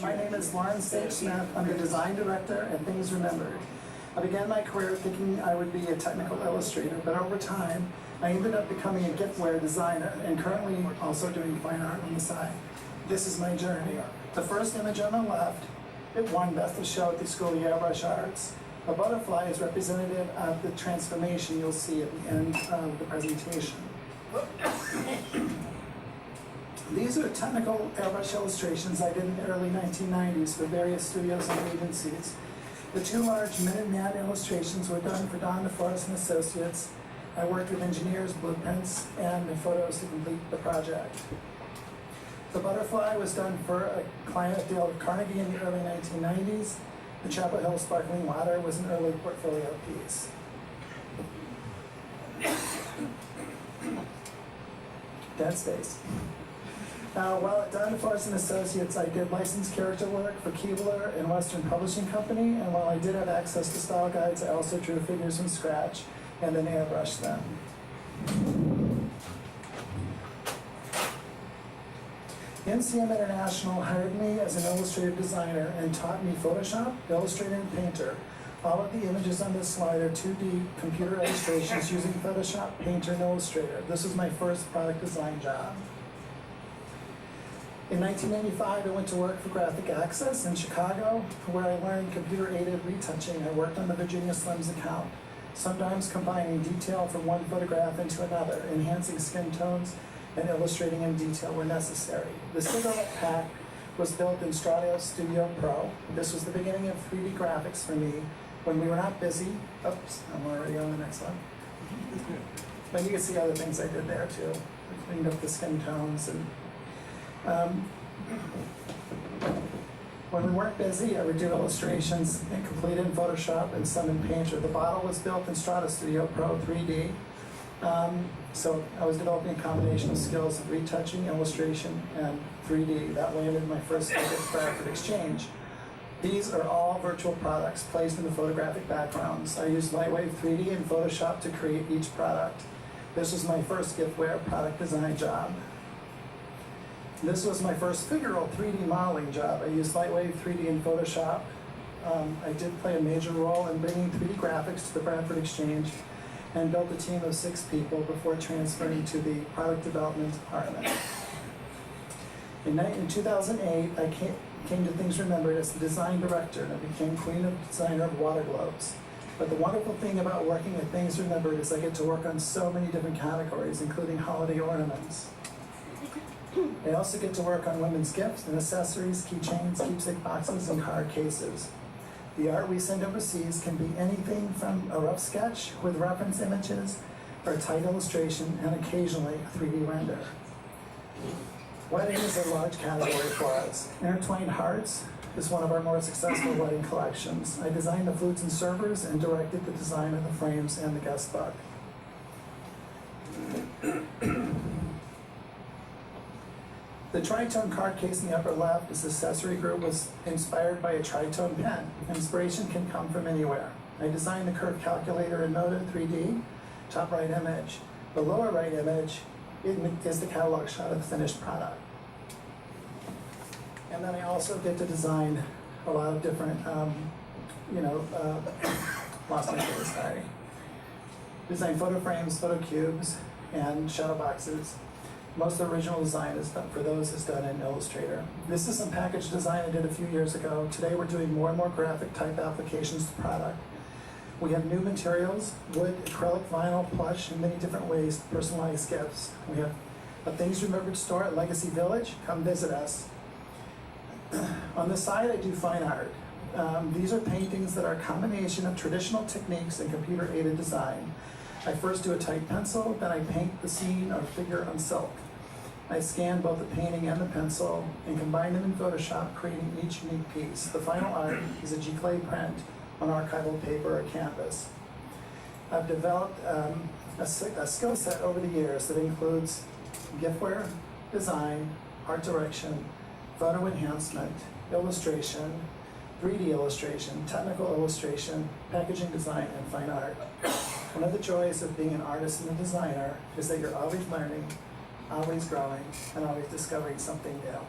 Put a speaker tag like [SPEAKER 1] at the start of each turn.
[SPEAKER 1] My name is Lauren Sage Smith. I'm the design director at Things Remembered. I began my career thinking I would be a technical illustrator, but over time, I ended up becoming a giftware designer and currently also doing fine art on the side. This is my journey. The first image on the left, it won Best of Show at the School of Airbrush Arts. A butterfly is representative of the transformation you'll see at the end of the presentation. These are technical airbrush illustrations I did in the early 1990s for various studios and agencies. The two large Minuteman illustrations were done for Don DeForest and Associates. I worked with engineers, blueprints, and photos to complete the project. The butterfly was done for a client at Dale Carnegie in the early 1990s. The Chapel Hill Sparkling Water was an early portfolio piece. Dead space. While at Don DeForest and Associates, I did licensed character work for Keebler and Western Publishing Company, and while I did have access to style guides, I also drew figures from scratch and then airbrushed them. NCM International hired me as an illustrative designer and taught me Photoshop, Illustrator, and Painter. All of the images on this slide are 2D computer illustrations using Photoshop, Painter, and Illustrator. This was my first product design job. In 1995, I went to work for Graphic Access in Chicago, where I learned computer-aided retouching. I worked on the Virginia Slims account, sometimes combining detail from one photograph into another, enhancing skin tones, and illustrating in detail where necessary. The cigarette pack was built in Stratos Studio Pro. This was the beginning of 3D graphics for me when we were not busy. Oops, I'm already on the next one. But you can see other things I did there too. I cleaned up the skin tones and when we weren't busy, I would do illustrations and complete in Photoshop and some in Painter. The bottle was built in Stratos Studio Pro 3D. So I was developing a combination of skills of retouching, illustration, and 3D. That landed my first gig at Bradford Exchange. These are all virtual products placed in the photographic backgrounds. I used Lightwave 3D and Photoshop to create each product. This was my first giftware product design job. This was my first figural 3D modeling job. I used Lightwave 3D and Photoshop. I did play a major role in bringing 3D graphics to the Bradford Exchange and built a team of 6 people before transferring to the product development department. In 2008, I came to Things Remembered as the design director, and I became queen of designer of water globes. But the wonderful thing about working at Things Remembered is I get to work on so many different categories, including holiday ornaments. I also get to work on women's gifts and accessories, keychains, keepsake boxes, and card cases. The art we send overseas can be anything from a rough sketch with reference images, or a tight illustration, and occasionally a 3D render. Wedding is a large category for us. Intertwined Hearts is one of our more successful wedding collections. I designed the flutes and servers and directed the design of the frames and the guest book. The Tritone card case in the upper left, this accessory group was inspired by a Tritone pen. Inspiration can come from anywhere. I designed the curve calculator in Modo 3D, top right image. The lower right image is the catalog shot of the finished product. And then I also get to design a lot of different, lost my place, sorry. Design photo frames, photo cubes, and shadow boxes. Most of the original design is done for those is done in Illustrator. This is some package design I did a few years ago. Today we're doing more and more graphic type applications to the product. We have new materials, wood, acrylic, vinyl, plush, and many different ways to personalize gifts. We have a Things Remembered store at Legacy Village. Come visit us. On the side, I do fine art. These are paintings that are a combination of traditional techniques and computer-aided design. I first do a tight pencil, then I paint the scene or figure on silk. I scan both the painting and the pencil and combine them in Photoshop, creating each unique piece. The final art is a G-clay print on archival paper or canvas. I've developed a skill set over the years that includes giftware, design, art direction, photo enhancement, illustration, 3D illustration, technical illustration, packaging design, and fine art. One of the joys of being an artist and a designer is that you're always learning, always growing, and always discovering something new.